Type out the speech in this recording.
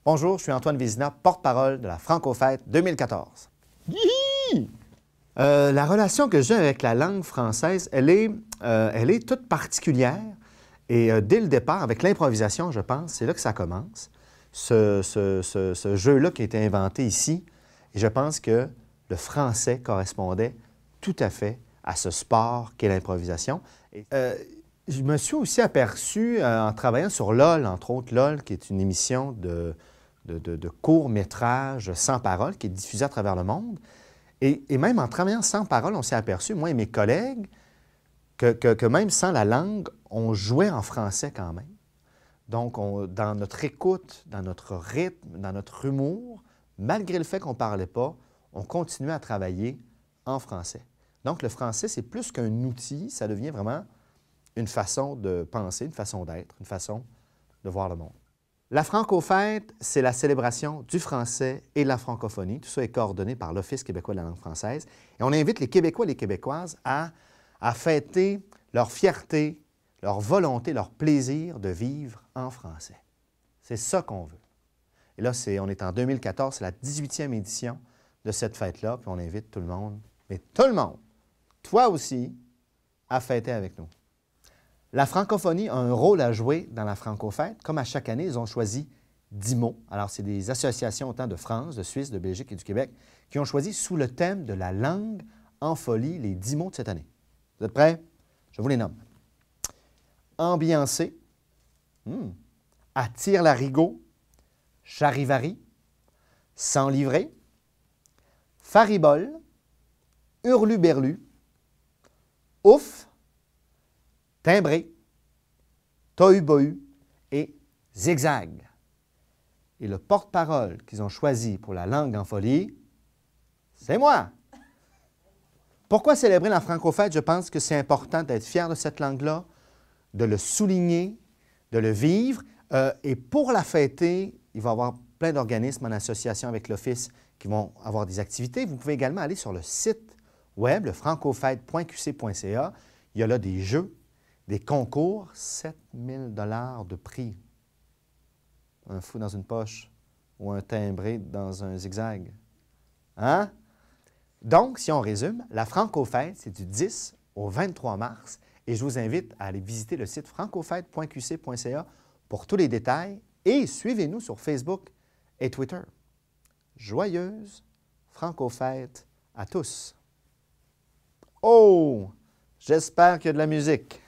Bonjour, je suis Antoine Vézina, porte-parole de la Franco-Fête 2014. La relation que j'ai avec la langue française, elle est toute particulière. Et dès le départ, avec l'improvisation, je pense, c'est là que ça commence. Ce jeu-là qui a été inventé ici, et je pense que le français correspondait tout à fait à ce sport qu'est l'improvisation. Je me suis aussi aperçu, en travaillant sur LOL, entre autres LOL, qui est une émission de court-métrage sans parole, qui est diffusée à travers le monde. Et même en travaillant sans parole, on s'est aperçu, moi et mes collègues, que même sans la langue, on jouait en français quand même. Donc, dans notre écoute, dans notre rythme, dans notre humour, malgré le fait qu'on ne parlait pas, on continuait à travailler en français. Donc, le français, c'est plus qu'un outil, ça devient vraiment une façon de penser, une façon d'être, une façon de voir le monde. La Franco-Fête, c'est la célébration du français et de la francophonie. Tout ça est coordonné par l'Office québécois de la langue française. Et on invite les Québécois et les Québécoises à fêter leur fierté, leur volonté, leur plaisir de vivre en français. C'est ça qu'on veut. Et là, on est en 2014, c'est la 18e édition de cette fête-là, puis on invite tout le monde, mais tout le monde, toi aussi, à fêter avec nous. La francophonie a un rôle à jouer dans la Franco-Fête. Comme à chaque année, ils ont choisi 10 mots. Alors, c'est des associations autant de France, de Suisse, de Belgique et du Québec qui ont choisi sous le thème de la langue en folie les 10 mots de cette année. Vous êtes prêts? Je vous les nomme. Ambiancé, attire-larigot, charivari, s'enlivrer, faribole, hurluberlu, ouf, timbré, tohu-bohu et zigzag. Et le porte-parole qu'ils ont choisi pour la langue en folie, c'est moi! Pourquoi célébrer la Franco-Fête? Je pense que c'est important d'être fier de cette langue-là, de le souligner, de le vivre. Et pour la fêter, il va y avoir plein d'organismes en association avec l'Office qui vont avoir des activités. Vous pouvez également aller sur le site web, le francofête.qc.ca. Il y a là des jeux, des concours, 7 000 $ de prix. Un fou dans une poche ou un timbré dans un zigzag. Hein? Donc, si on résume, la Franco-Fête, c'est du 10 au 23 mars et je vous invite à aller visiter le site francofête.qc.ca pour tous les détails et suivez-nous sur Facebook et Twitter. Joyeuse Franco-Fête à tous! Oh! J'espère qu'il y a de la musique.